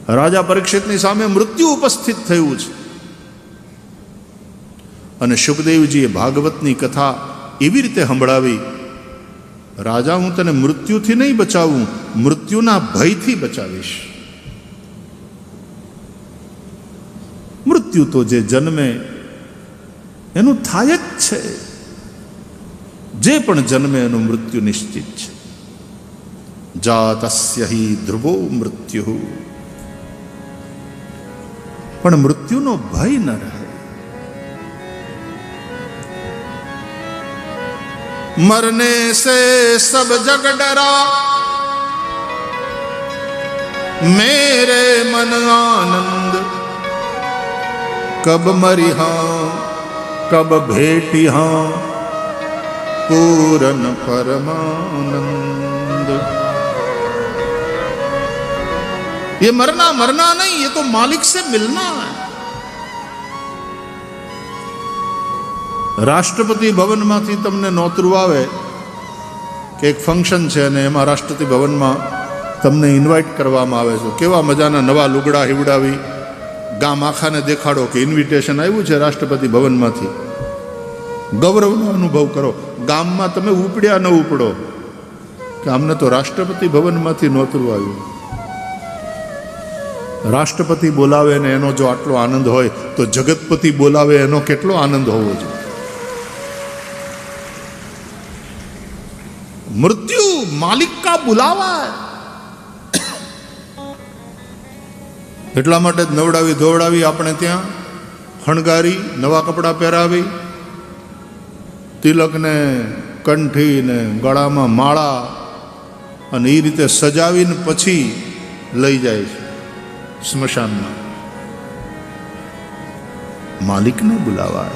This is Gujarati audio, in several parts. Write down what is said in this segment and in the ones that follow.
રાજા પરીક્ષિતની સામે મૃત્યુ ઉપસ્થિત થયું છે અને શુકદેવજીએ ભાગવતની કથા એવી રીતે સંભળાવી, રાજા હું તને મૃત્યુથી નહીં બચાવું, મૃત્યુના ભયથી બચાવીશ. મૃત્યુ તો જે જન્મે એનું થાય જ છે, જે પણ જન્મે એનું મૃત્યુ નિશ્ચિત છે. જાતસ્ય હિ ધ્રુવો મૃત્યુ, પણ મૃત્યુનો ભય ન રહે. मरने से सब जग डरा, मेरे मन आनंद, कब मरिहा कब भेटिहा पूरन परमानंद. ये मरना मरना नहीं, ये तो मालिक से मिलना है. રાષ્ટ્રપતિ ભવનમાંથી તમને નોતરું આવે કે એક ફંક્શન છે અને એમાં રાષ્ટ્રપતિ ભવનમાં તમને ઇન્વાઇટ કરવામાં આવે છે. કેવા મજાના નવા લુગડા હિવડાવી ગામ આખાને દેખાડો કે ઇન્વિટેશન આવ્યું છે રાષ્ટ્રપતિ ભવનમાંથી. ગૌરવનો અનુભવ કરો. ગામમાં તમે ઉપડ્યા ન ઉપડો કે અમને તો રાષ્ટ્રપતિ ભવનમાંથી નોતરું આવ્યું. રાષ્ટ્રપતિ બોલાવે ને એનો જો આટલો આનંદ હોય તો જગતપતિ બોલાવે એનો કેટલો આનંદ હોવો જોઈએ. મૃત્યુ માલિક કા બુલાવા. એટલા માટે જ નવડાવી ધોવડાવી આપણે ત્યાં હણગારી, નવા કપડાં પહેરાવી, તિલકને કંઠી ને ગળામાં માળા અને એ રીતે સજાવીને પછી લઈ જાય છે સ્મશાનમાં. માલિકને બુલાવા.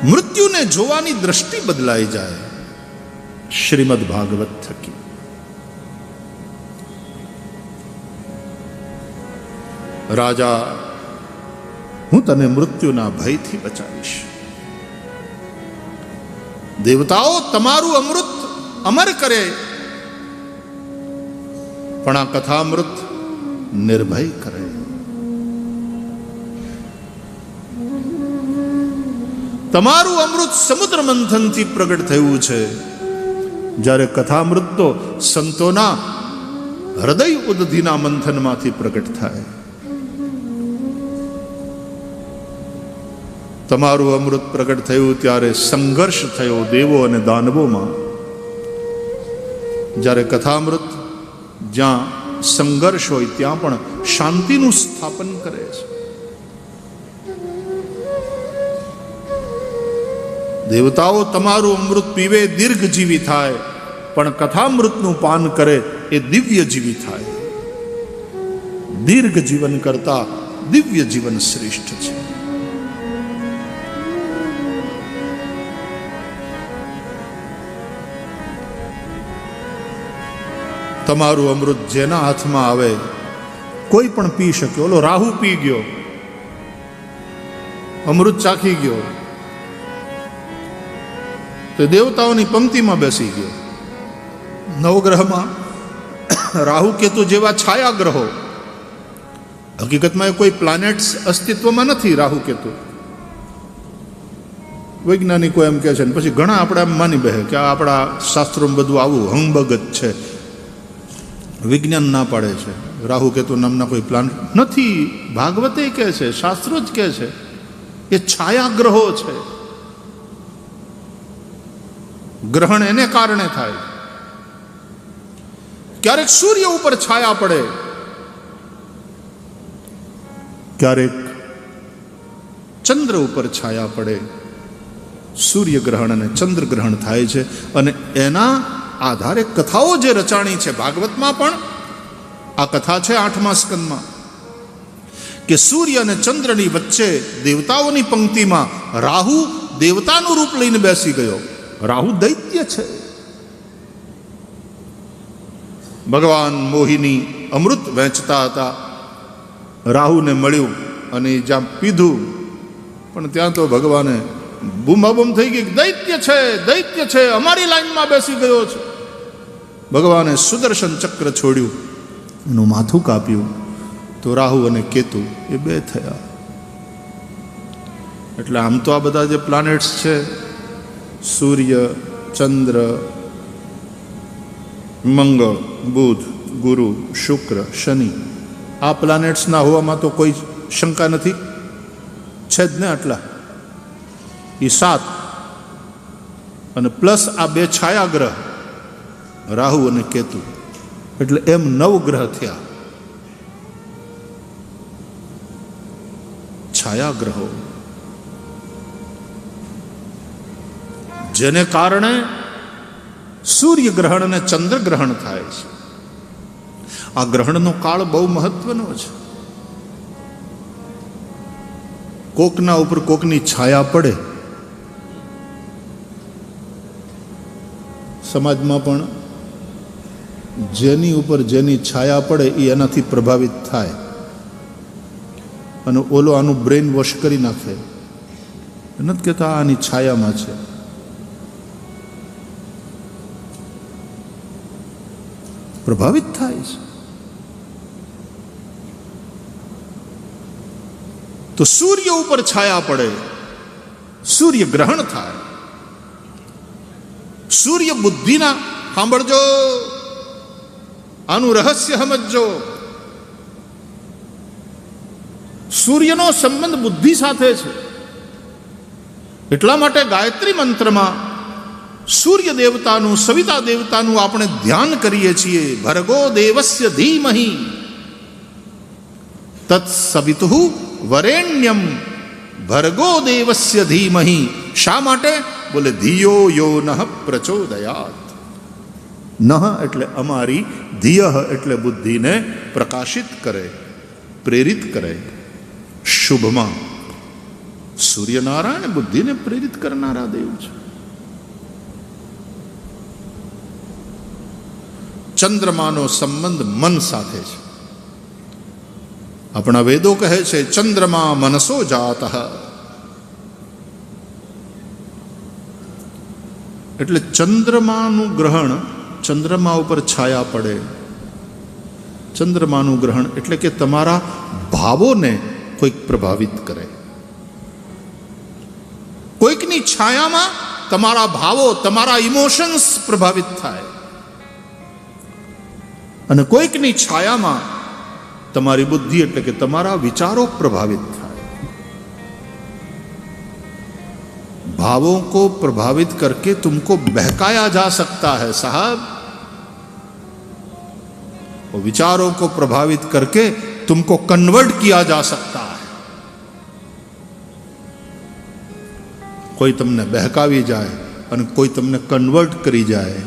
મૃત્યુને જોવાની દ્રષ્ટિ બદલાઈ જાય શ્રીમદ ભાગવત થકી. રાજા હું તને મૃત્યુના ભયથી બચાવીશ. દેવતાઓ તમારું અમૃત અમર કરે, પણ આ કથામૃત નિર્ભય કરે. તમારું અમૃત સમુદ્ર મંથનથી પ્રગટ થયું છે, જ્યારે કથામૃત તો સંતોના હૃદય ઉદધિના મંથનમાંથી પ્રગટ થાય. તમારું અમૃત પ્રગટ થયું ત્યારે સંઘર્ષ થયો દેવો અને દાનવોમાં. જ્યારે કથામૃત જ્યાં સંઘર્ષ હોય ત્યાં પણ શાંતિનું સ્થાપન કરે છે. દેવતાઓ તમારું અમૃત પીવે દીર્ઘજીવી થાય, પણ કથામૃતનું પાન કરે એ દિવ્ય જીવી થાય. દીર્ઘ જીવન કરતા દિવ્ય જીવન શ્રેષ્ઠ છે. તમારું અમૃત જેના હાથમાં આવે કોઈ પણ પી શકે. ઓલો રાહુ પી ગયો, અમૃત ચાખી ગયો તો દેવતાઓની પંક્તિમાં બેસી ગયો. નવગ્રહમાં રાહુ કેતુ જેવા છાયા ગ્રહો, હકીકતમાં કોઈ પ્લાનેટ્સ અસ્તિત્વમાં નથી. રાહુ કેતુ વૈજ્ઞાનિકો એમ કહે છે, ને પછી ઘણા આપણે એમ માની બેસે કે આપણા શાસ્ત્રોમાં બધું આવું હંબગ જ છે. વિજ્ઞાન ના પાડે છે રાહુ કેતુ નામના કોઈ પ્લાનેટ નથી. ભાગવતે કહે છે, શાસ્ત્રો જ કહે છે, એ છાયા ગ્રહો છે. ગ્રહણ એને કારણે થાય. ક્યારેક સૂર્ય ઉપર છાયા પડે, ક્યારેક ચંદ્ર ઉપર છાયા પડે. સૂર્યગ્રહણ અને ચંદ્રગ્રહણ થાય છે અને એના આધારે કથાઓ જે રચાણી છે. ભાગવતમાં પણ આ કથા છે 8મા સ્કંદમાં કે સૂર્ય અને ચંદ્રની વચ્ચે દેવતાઓની પંક્તિમાં રાહુ દેવતાનું રૂપ લઈને બેસી ગયો. રાહુ દૈત્ય છે. ભગવાન મોહિની અમૃત વહેંચતા હતા, રાહુને મળ્યું અને જ્યાં પીધું, પણ ત્યાં તો ભગવાને બૂમાબૂમ થઈ ગઈ, દૈત્ય છે, દૈત્ય છે, અમારી લાઈનમાં બેસી ગયો છે. ભગવાને સુદર્શન ચક્ર છોડ્યું, એનું માથું કાપ્યું, તો રાહુ અને કેતુ એ બે થયા. એટલે આમ તો આ બધા જે પ્લાનેટ્સ છે, સૂર્ય, ચંદ્ર, મંગળ, બુધ, ગુરુ, શુક્ર, શનિ, આ પ્લાનેટ્સના હોવામાં તો કોઈ શંકા નથી, છે જ ને આટલા. એ 7 અને પ્લસ આ 2 છાયાગ્રહ રાહુ અને કેતુ, એટલે એમ 9 ગ્રહ થયા, છાયાગ્રહો, જેને કારણે સૂર્યગ્રહણ અને ચંદ્રગ્રહણ થાય છે. આ ગ્રહણનો કાળ બહુ મહત્વનો છે. કોકના ઉપર કોકની છાયા પડે, સમાજમાં પણ જેની ઉપર જેની છાયા પડે એ એનાથી પ્રભાવિત થાય, અને ઓલો આનું બ્રેઇન વોશ કરી નાખે. નથી કહેતા આની છાયામાં છે. પ્રભાવિત થાય છે. તો સૂર્ય ઉપર છાયા પડે, સૂર્ય ગ્રહણ થાય. સૂર્ય બુદ્ધિના, સાંભળજો, આનું રહસ્ય સમજજો. સૂર્યનો સંબંધ બુદ્ધિ સાથે છે. એટલા માટે ગાયત્રી મંત્રમાં સૂર્ય દેવતાનું, સવિતા દેવતાનું આપણે ધ્યાન કરીએ છીએ. ભર્ગો દેવસ્ય ધીમહિ તત્સવિતુઃ વરેણ્યમ ભર્ગો દેવસ્ય ધીમહિ. શા માટે? બોલે ધિયો યો નઃ પ્રચોદયાત. નઃ એટલે અમારી, ધિયઃ એટલે બુદ્ધિને પ્રકાશિત કરે, પ્રેરિત કરે શુભમાં. સૂર્યનારાયણ બુદ્ધિને પ્રેરિત કરનારા દેવ છે. ચંદ્રમાનો સંબંધ મન સાથે છે. આપણા વેદો કહે છે ચંદ્રમા મનસો જાતઃ. એટલે ચંદ્રમાનું ગ્રહણ, ચંદ્રમા ઉપર છાયા પડે, ચંદ્રમાનું ગ્રહણ એટલે કે તમારા ભાવોને કોઈક પ્રભાવિત કરે. કોઈકની છાયામાં તમારા ભાવો, તમારા ઇમોશન્સ પ્રભાવિત થાય, અને કોઈકની છાયામાં તમારી બુદ્ધિ એટલે કે તમારા વિચારો પ્રભાવિત થાય. भावों को प्रभावित करके तुमको बहकाया जा सकता है साहब, और विचारों को प्रभावित करके तुमको कन्वर्ट किया जा सकता है. कोई तुमने बहकावी जाए અને કોઈ તમને કન્વર્ટ કરી જાય,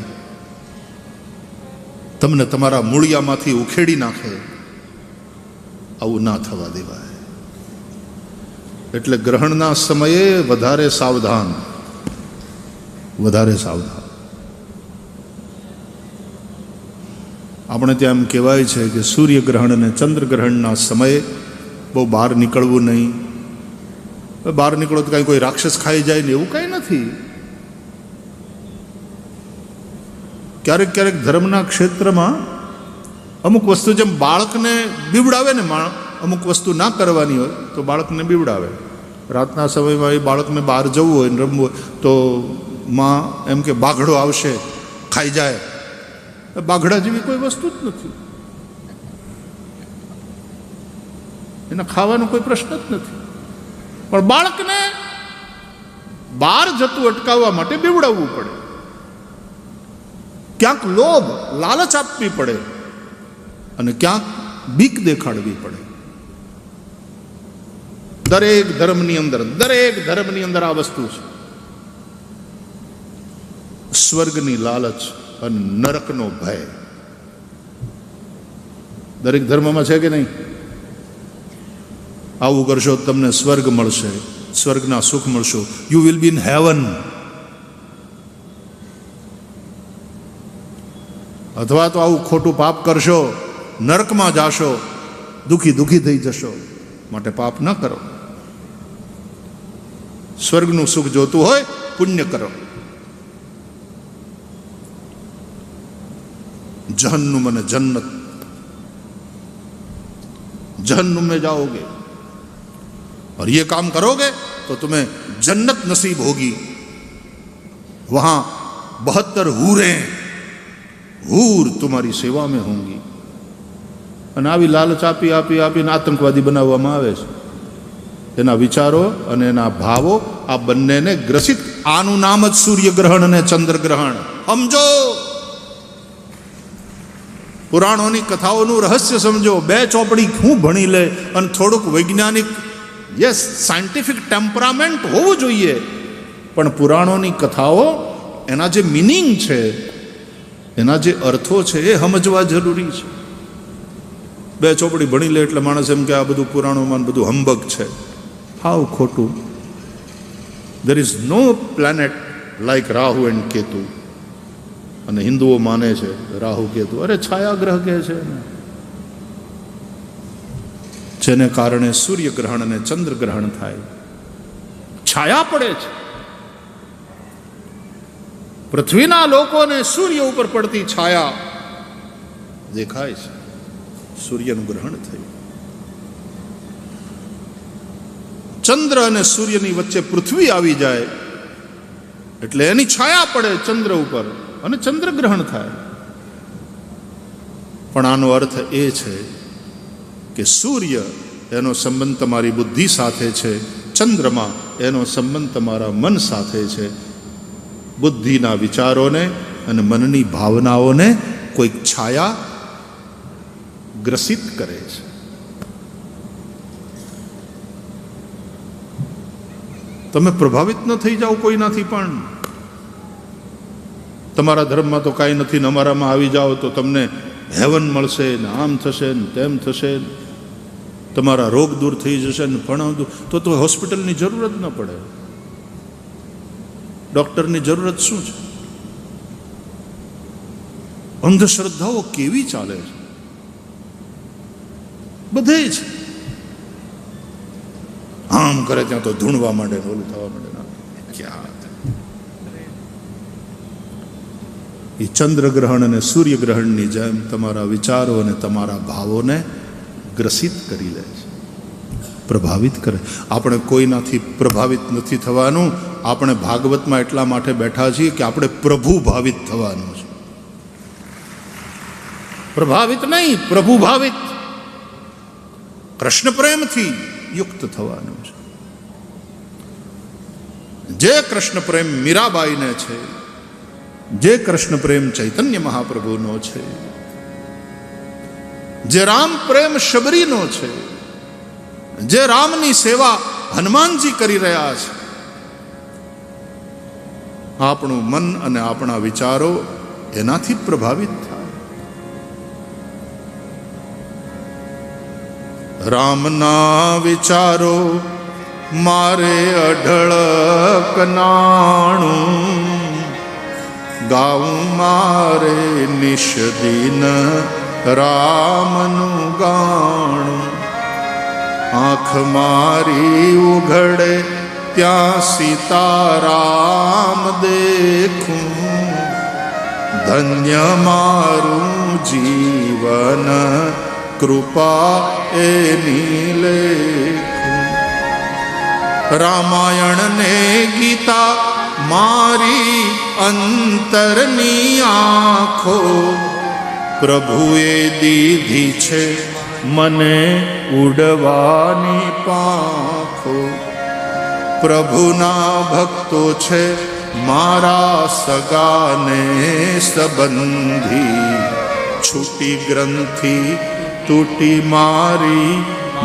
તમને તમારા મૂળિયામાંથી ઉખેડી નાખે, આવું ના થવા દેવાય. એટલે ગ્રહણના સમયે વધારે સાવધાન, વધારે સાવધાન. આપણે ત્યાં એમ કહેવાય છે કે સૂર્યગ્રહણ અને ચંદ્રગ્રહણના સમયે બહુ બહાર નીકળવું નહીં. બહાર નીકળો તો કાંઈ કોઈ રાક્ષસ ખાઈ જાય ને એવું કાંઈ નથી. ક્યારેક ક્યારેક ધર્મના ક્ષેત્રમાં અમુક વસ્તુ, જેમ બાળકને બીવડાવે ને, અમુક વસ્તુ ના કરવાની હોય તો બાળકને બીવડાવે. રાતના સમયમાં એ બાળકને બહાર જવું હોય ને રમવું હોય તો માં એમ કે બાઘડો આવશે ખાઈ જાય. બાઘડા જેવી કોઈ વસ્તુ જ નથી, એને ખાવાનો કોઈ પ્રશ્ન જ નથી. પણ બાળકને બહાર જતું અટકાવવા માટે બીવડાવવું પડે, ક્યાંક લોભ, લાલચ આપવી પડે, અને ક્યાંક બીક દેખાડવી પડે. દરેક ધર્મની અંદર આ વસ્તુ છે. સ્વર્ગની લાલચ અને નરકનો ભય દરેક ધર્મમાં છે કે નહીં? આવું કરશો તમને સ્વર્ગ મળશે, સ્વર્ગના સુખ મળશો, you will be in heaven. અથવા તો આવું ખોટું પાપ કરશો, નરકમાં જાશો, દુઃખી થઈ જશો. માટે પાપ ન કરો. સ્વર્ગનું સુખ જોતું હોય, પુણ્ય કરો. जहन्नुम ने जन्नत, जहन्नुम में जाओगे और ये काम करोगे तो तुम्हें जन्नत नसीब होगी। वहां 72 हूरें, हूर तुम्हारी सेवा में होंगी। અને આવી લાલચ આપી આપી આપીને આતંકવાદી બનાવવામાં આવે છે। એના વિચારો અને એના ભાવો આ બંનેને ગ્રસિત, આનું નામ જ સૂર્યગ્રહણ અને ચંદ્રગ્રહણ। સમજો, પુરાણોની કથાઓનું રહસ્ય સમજો। 2 ચોપડી હું ભણી લે અને થોડુંક વૈજ્ઞાનિક, યસ, સાયન્ટિફિક ટેમ્પરામેન્ટ હોવું જોઈએ, પણ પુરાણોની કથાઓ, એના જે મિનિંગ છે, એના જે અર્થો છે એ સમજવા જરૂરી છે। 2 ચોપડી ભણી લે એટલે માણસ એમ કે આ બધું પુરાણોમાં બધું હંબગ છે, હાવ ખોટું। There is no planet like Rahu and Ketu, અને હિન્દુઓ માને છે રાહુ કેતુ, અરે છાયાગ્રહ કહે છે ને, જેને કારણે સૂર્યગ્રહણ અને ચંદ્રગ્રહણ થાય, છાયા પડે છે। પૃથ્વીના લોકોને સૂર્ય ઉપર પડતી છાયા દેખાય છે, સૂર્યનું ગ્રહણ થયું। ચંદ્ર અને સૂર્યની વચ્ચે પૃથ્વી આવી જાય એટલે એની છાયા પડે ચંદ્ર ઉપર અને ચંદ્રગ્રહણ થાય। પણ આનો અર્થ એ છે કે સૂર્ય, એનો સંબંધ તમારી બુદ્ધિ સાથે છે, ચંદ્રમા એનો સંબંધ તમારા મન સાથે છે। બુદ્ધિના વિચારોને અને મનની ભાવનાઓને કોઈક છાયા ગ્રસિત કરે છે। તમે પ્રભાવિત ન થઈ જાઓ કોઈનાથી, પણ તમારા ધર્મમાં તો કાંઈ નથી ને અમારામાં આવી જાઓ તો તમને હેવન મળશે ને આમ થશે ને તેમ થશે, તમારા રોગ દૂર થઈ જશે ને પણ તો હોસ્પિટલની જરૂરત ન પડે, ડૉક્ટરની જરૂરત શું છે? અંધશ્રદ્ધાઓ કેવી ચાલે છે બધે જ, આમ કરે ત્યાં તો ધૂણવા માંડે, ઓલું થવા માંડે, ક્યાં એ ચંદ્રગ્રહણ અને સૂર્યગ્રહણની જેમ તમારા વિચારો અને તમારા ભાવોને ગ્રસિત કરી લે છે, પ્રભાવિત કરે। આપણે કોઈનાથી પ્રભાવિત નથી થવાનું, આપણે ભાગવતમાં એટલા માટે બેઠા છીએ કે આપણે પ્રભુ ભાવિત થવાનું છે, પ્રભાવિત નહીં, પ્રભુ ભાવિત, કૃષ્ણ પ્રેમથી યુક્ત થવાનું છે। જે કૃષ્ણ પ્રેમ મીરાબાઈને છે, જે કૃષ્ણ પ્રેમ ચૈતન્ય મહાપ્રભુનો છે, જે રામ પ્રેમ શબરીનો છે, જે રામની સેવા હનુમાનજી કરી રહ્યા છે, આપણું મન અને આપણા વિચારો એનાથી પ્રભાવિત થાય। રામના વિચારો મારે અઢળક નાણું, ગાઉં મારે નિષદિન રામનું ગાણું। આંખ મારી ઉઘડે ત્યાં સીતારામ દેખું, ધન્ય મારું જીવન કૃપા એની લેખું। રામાયણ ને ગીતા મારી અંતરની આંખો, પ્રભુએ દીધી છે મને ઉડવાની પાંખો। પ્રભુના ભક્તો છે મારા સગાને સંબંધી, છૂટી ગ્રંથિ તૂટી મારી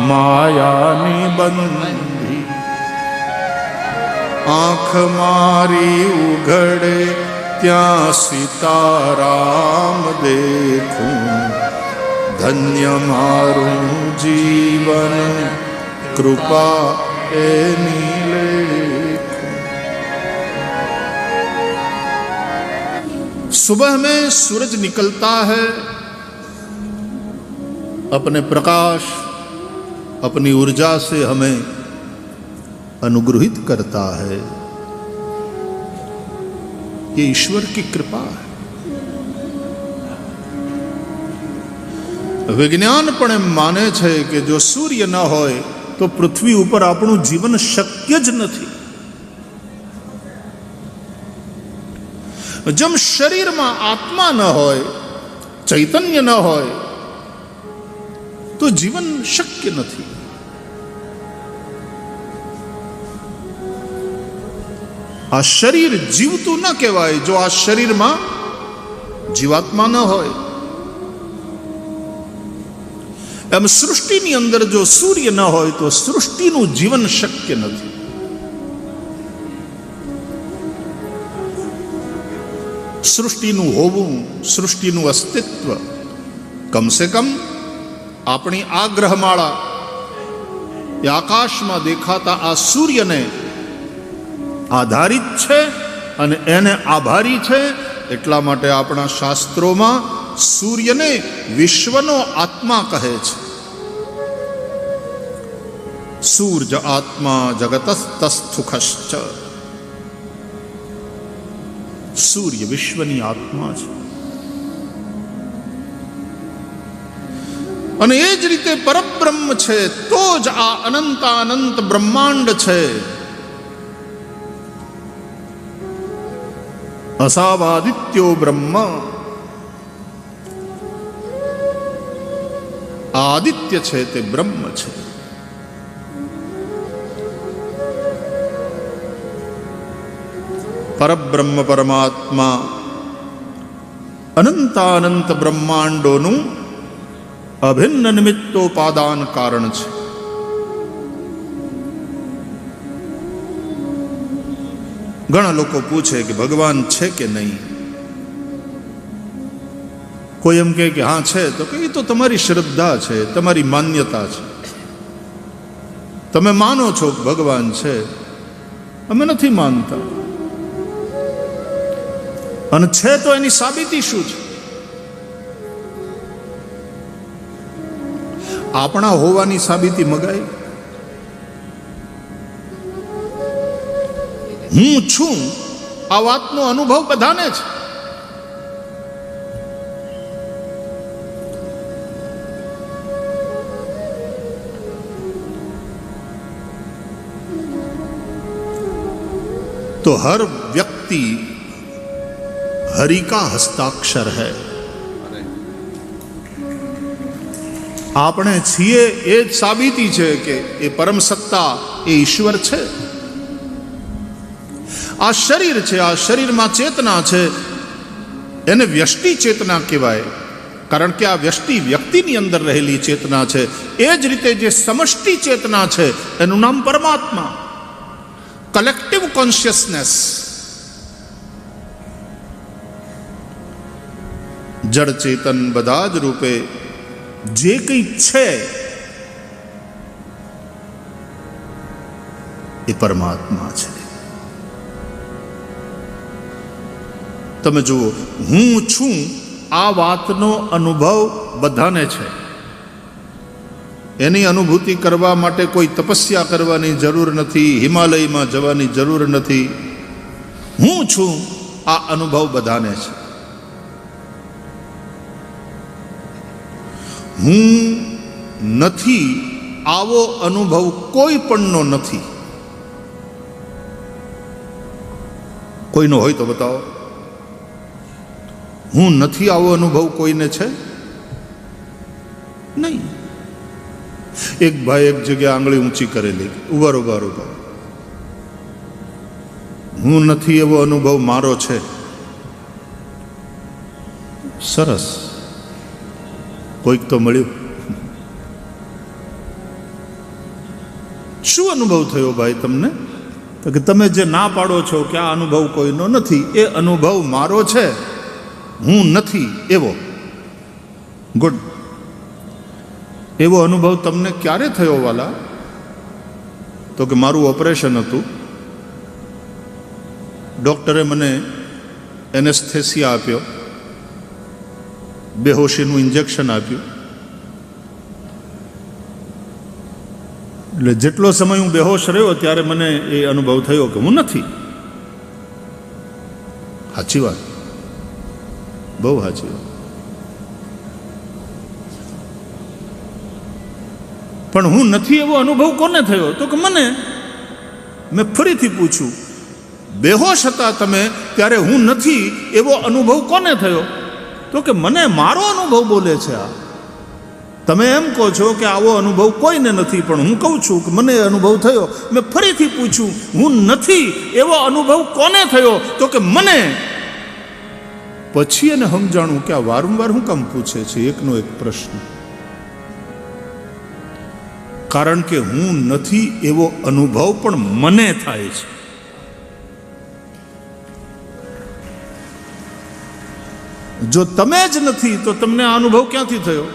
માયાની બંધી। આંખ મારી ઉઘડે ત્યાં સીતારામ દેખું, ધન્ય મારું જીવન કૃપા એની લેખું। सुबह में सूरज निकलता है, अपने प्रकाश अपनी ऊर्जा से हमें अनुग्रहित करता है। ये ईश्वर की कृपा है। વિજ્ઞાન પણ એમ માને છે કે જો સૂર્ય ન હોય તો પૃથ્વી ઉપર આપણું જીવન શક્ય જ નથી. જેમ શરીરમાં આત્મા ન હોય, ચૈતન્ય ન હોય તો જીવન શક્ય નથી. આ શરીર જીવતું ન કહેવાય જો આ શરીરમાં જીવાત્મા ન હોય. એમ સૃષ્ટિની અંદર જો સૂર્ય ન હોય તો સૃષ્ટિનું જીવન શક્ય નથી. સૃષ્ટિનું હોવું, સૃષ્ટિનું અસ્તિત્વ કમસે કમ આપણી આ ગ્રહમાળા એ આકાશમાં દેખાતા આ સૂર્યને આધારિત છે અને એને આભારી છે. એટલા માટે આપણા શાસ્ત્રોમાં સૂર્યને વિશ્વનો આત્મા કહે છે. સૂર્ય આત્મા જગતસ્તસ્થુખશ્ચ. સૂર્ય વિશ્વની આત્મા છે. અને એ જ રીતે પરબ્રહ્મ છે તો જ આ અનંતાનંત બ્રહ્માંડ છે. અસાવાદિત્યો બ્રહ્મ. આદિત્ય છે તે બ્રહ્મ છે. પરબ્રહ્મ પરમાત્મા અનંતાનંત બ્રહ્માંડોનું અભિન્ન નિમિત્તોપાદાન કારણ છે. ઘણા લોકો પૂછે કે ભગવાન છે કે નહીં. કોઈ એમ કહે કે હા છે, તો કે એ તો તમારી શ્રદ્ધા છે, તમારી માન્યતા છે. તમે માનો છો કે ભગવાન છે, અમે નથી માનતા. અને છે તો એની સાબિતી શું છે? આપણા હોવાની સાબિતી મગાઈ. હું છું આ વાતનો અનુભવ બધાને છે. तो हर व्यक्ति हरि का हस्ताक्षर है. આપણે છીએ એ જ સાબિતી છે કે એ પરમ સત્તા એ ઈશ્વર છે. આ શરીર છે, આ શરીરમાં ચેતના છે, એને વ્યષ્ટિ ચેતના કહેવાય, કારણ કે આ વ્યષ્ટિ વ્યક્તિની અંદર રહેલી ચેતના છે. એ જ રીતે જે સમષ્ટિ ચેતના છે એનું નામ પરમાત્મા, કલેક્ટિવ કોન્શિયસનેસ. જડ ચેતન બધા જ રૂપે જે કંઈ છે એ પરમાત્મા છે. તમે જુઓ, હું છું આ વાતનો અનુભવ બધાને છે. એની અનુભૂતિ કરવા માટે કોઈ તપસ્યા કરવાની જરૂર નથી, હિમાલયમાં જવાની જરૂર નથી. હું છું આ અનુભવ બધાને છે. હું નથી આવો અનુભવ કોઈ પણનો નથી. કોઈનો હોય તો બતાવો. હું નથી આવો અનુભવ કોઈને છે નહીં. એક ભાઈ એક જગ્યાએ આંગળી ઊંચી કરેલી, ઉભા. હું નથી એવો અનુભવ મારો છે. સરસ, કોઈક તો મળ્યું. શું અનુભવ થયો ભાઈ તમને? તો કે તમે જે ના પાડો છો કે આ અનુભવ કોઈનો નથી, એ અનુભવ મારો છે. હું નથી એવો. ગુડ. એવો અનુભવ તમને ક્યારે થયો વાલા? તો કે મારું ઓપરેશન હતું, ડૉક્ટરે મને એનેસ્થેસિયા આપ્યો, બેહોશીનું ઇન્જેક્શન આપ્યું. એટલે જેટલો સમય હું બેહોશ રહ્યો ત્યારે મને એ અનુભવ થયો કે હું નથી. સાચી વાત, બહુ સાચી વાત. પણ હું નથી એવો અનુભવ કોને થયો? તો કે મને. મેં ફરીથી પૂછ્યું, બેહોશ હતા તમે ત્યારે હું નથી એવો અનુભવ કોને થયો? તો કે મને. મારો અનુભવ બોલે છે આ. તમે એમ કહો છો કે આવો અનુભવ કોઈને નથી, પણ હું કહું છું કે મને અનુભવ થયો. મેં ફરીથી પૂછ્યું, હું નથી એવો અનુભવ કોને થયો? તો કે મને. પછી એને સમજાણું કે આ વારંવાર હું કામ પૂછે છે એકનો એક પ્રશ્ન. કારણ કે હું નથી એવો અનુભવ પણ મને થાય છે. જો તમે જ નથી તો તમને આ અનુભવ ક્યાંથી થયો?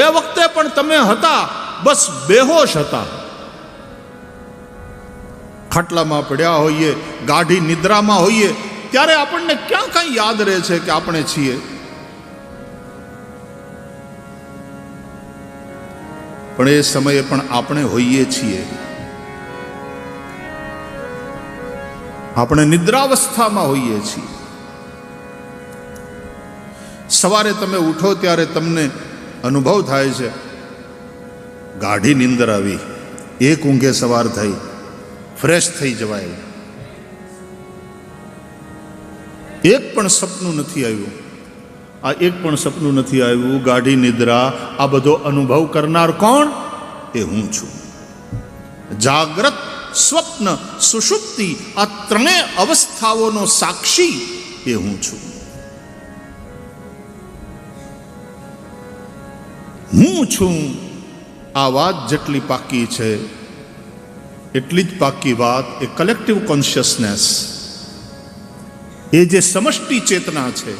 એ વખતે પણ તમે હતા, બસ બેહોશ હતા. ખાટલામાં પડ્યા હોઈએ, ગાઢી નિદ્રામાં હોઈએ, ત્યારે આપણને ક્યાં કાંઈ યાદ રહે છે કે આપણે છીએ? પણ એ સમયે પણ આપણે હોઈએ છીએ. આપણે નિદ્રાવસ્થામાં હોઈએ છીએ. સવારે તમે ઉઠો ત્યારે તમને અનુભવ થાય છે ગાઢી નિંદર આવી, એક ઊંઘે સવાર થઈ, ફ્રેશ થઈ જવાય. એક પણ સપનું નથી આવ્યું. આ એક પણ સપનું નથી આવ્યું. ગાઢી નિદ્રા, આ બધો અનુભવ કરનાર કોણ? એ હું છું. જાગ્રત, સ્વપ્ન, સુષુપ્તિ, આ ત્રણેય અવસ્થાઓનો સાક્ષી એ હું છું. હું છું આ વાત જેટલી પાકી છે એટલી જ પાકી વાત એ કલેક્ટિવ કોન્શિયસનેસ, એ જે સમષ્ટિ ચેતના છે.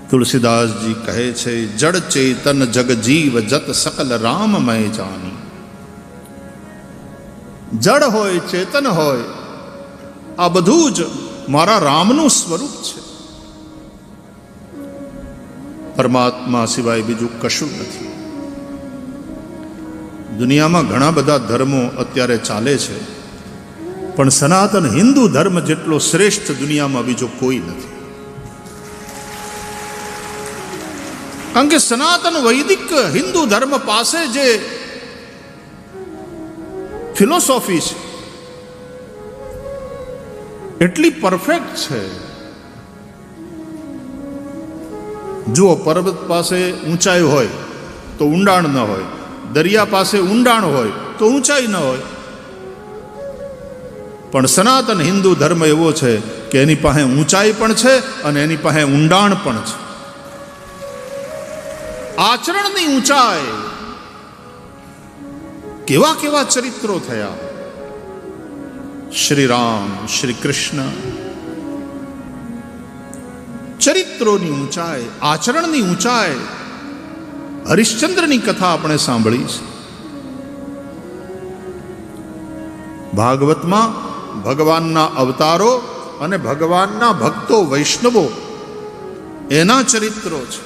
તુલસીદાસજી કહે છે, જડ ચેતન જગ જીવ જત સકલ રામમય જાની. જડ હોય, ચેતન હોય, આ બધું જ મારા રામનું સ્વરૂપ છે. પરમાત્મા સિવાય બીજું કશું નથી. દુનિયામાં ઘણા બધા ધર્મો અત્યારે ચાલે છે, પણ સનાતન હિન્દુ ધર્મ જેટલો શ્રેષ્ઠ દુનિયામાં બીજો કોઈ નથી. કારણ કે સનાતન વૈદિક હિન્દુ ધર્મ પાસે જે ફિલોસોફી છે એટલી પરફેક્ટ છે. જુઓ, પર્વત પાસે ઊંચાઈ હોય તો ઊંડાણ ન હોય, દરિયા પાસે ઊંડાણ હોય તો ઊંચાઈ ન હોય. પણ સનાતન હિન્દુ ધર્મ એવો છે કે એની પાસે ઊંચાઈ પણ છે અને એની પાસે ઊંડાણ પણ છે. આચરણની ઊંચાઈ, કેવા કેવા ચરિત્રો થયા. શ્રી રામ, શ્રી કૃષ્ણ, ચરિત્રોની ઊંચાઈ, આચરણની ઊંચાઈ. હરિશ્ચંદ્રની કથા આપણે સાંભળી છે. ભાગવતમાં ભગવાનના અવતારો અને ભગવાનના ભક્તો વૈષ્ણવો એના ચરિત્રો છે.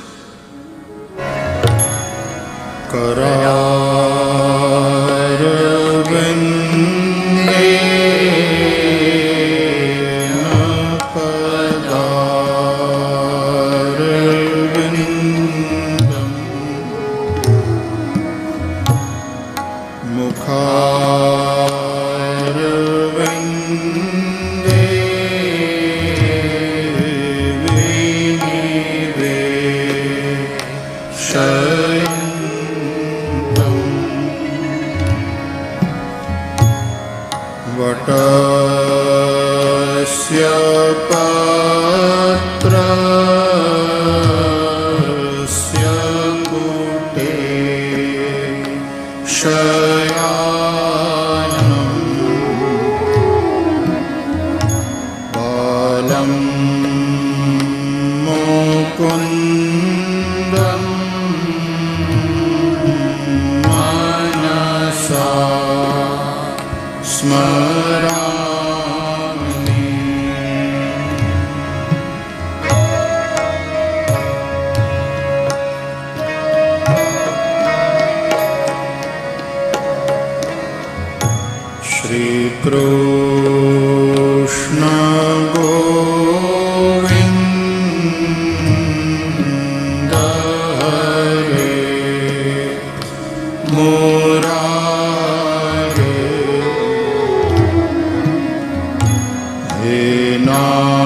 હે નાથ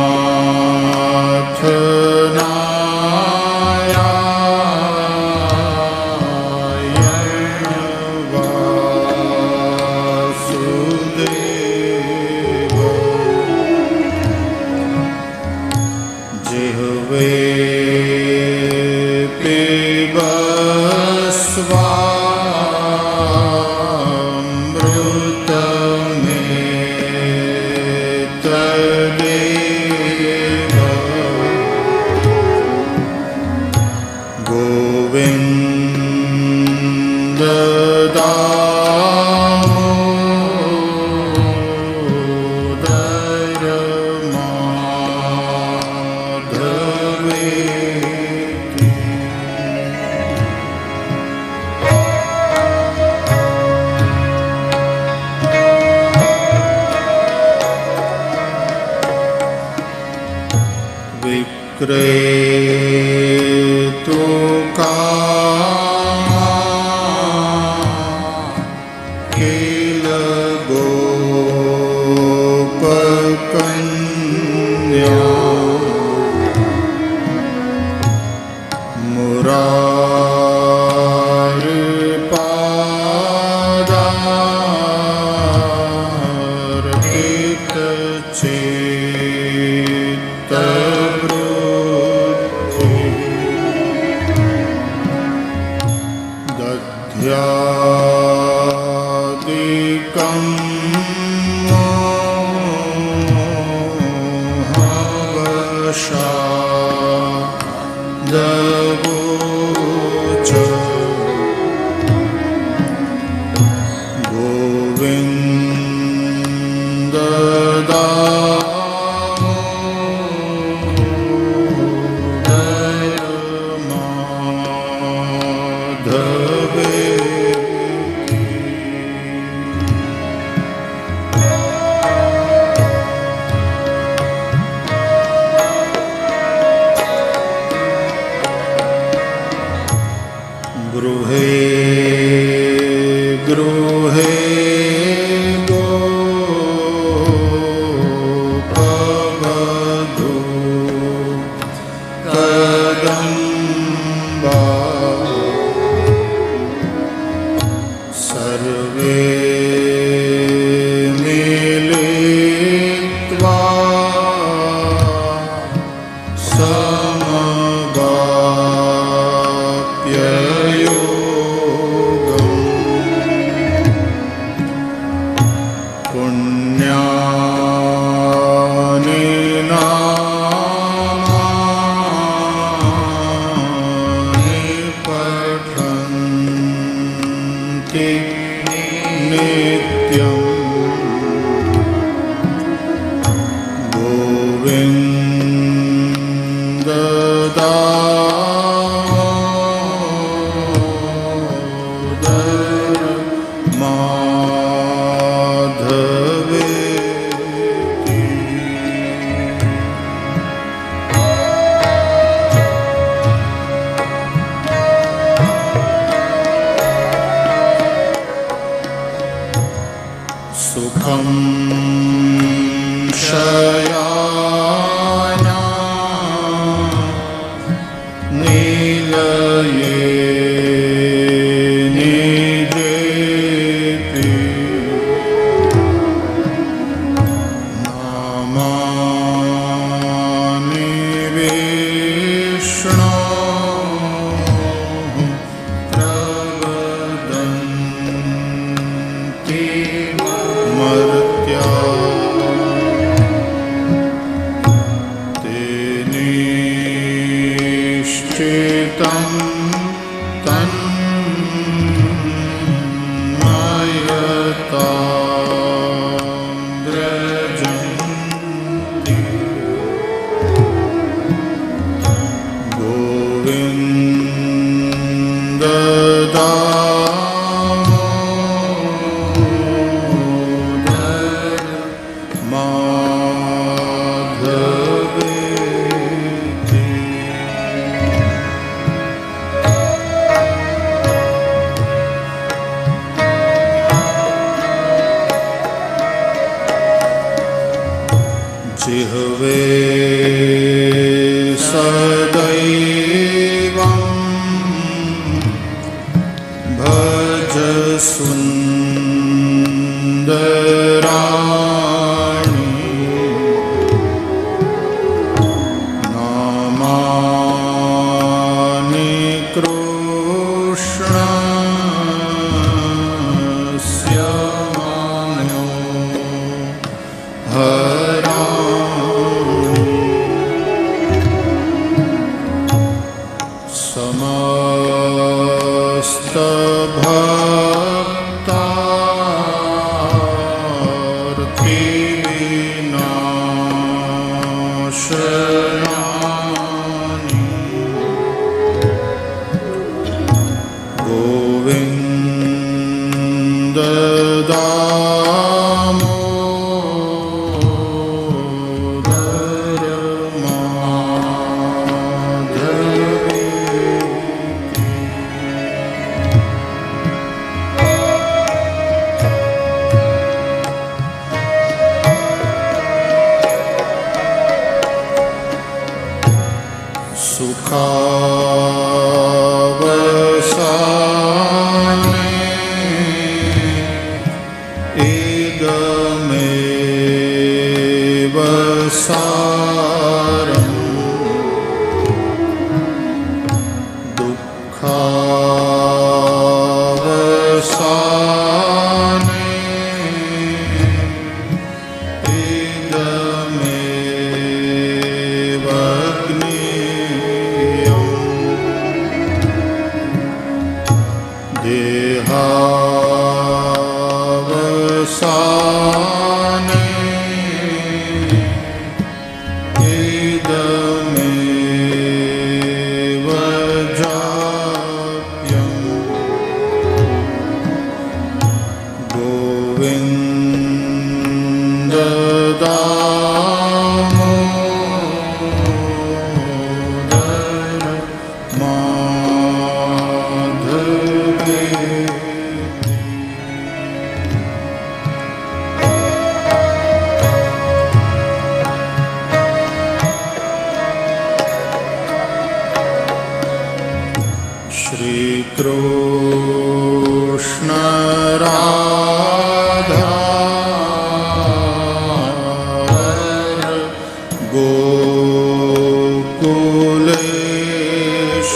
जिह्वे सदैवं भज सुन्दराणि नामानि कृष्णस्य मान्यो समस्त भक्तार्थी विनाशनानि गोविन्द दामोदर माधवेति। सुखावसाने इदमेव सारम् दुःखावसाने इदमेव देहावसाने इदमेव जाप्यम् गोविन्द दामोदर माधवेति। श्री कृष्ण राधा गोकुलेश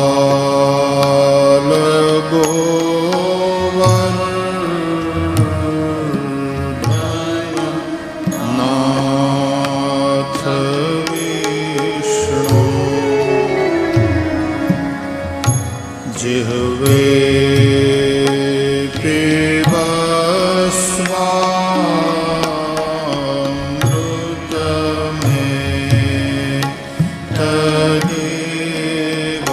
गोपाल गोवर्धन नाथ विष्णु जिह्वे पिबस्वामृतमेव तदेव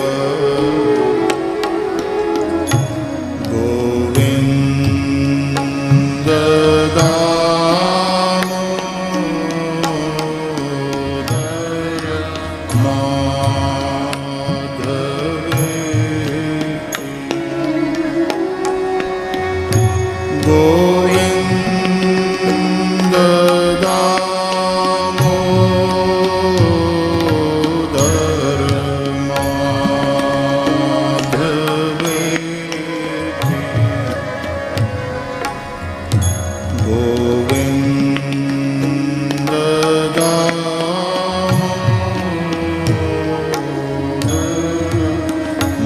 गोविन्द दामोदर माधवेति। गोविन्द दामोदर माधवेति। गोविन्द दामोदर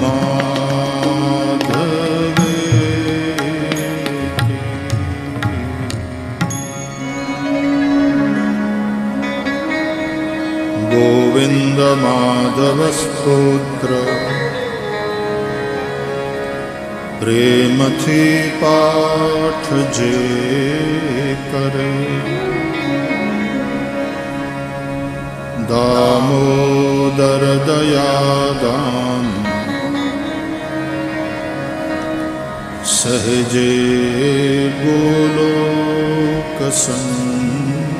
माधवेति। गोविन्द माधव स्तोत्र प्रेमथी पाठ जे करे दामोदर दया दान सहजे गोलोक संचरे।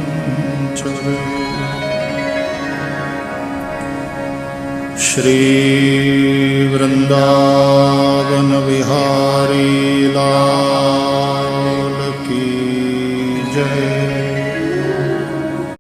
श्री वृंदावन विहारी लाल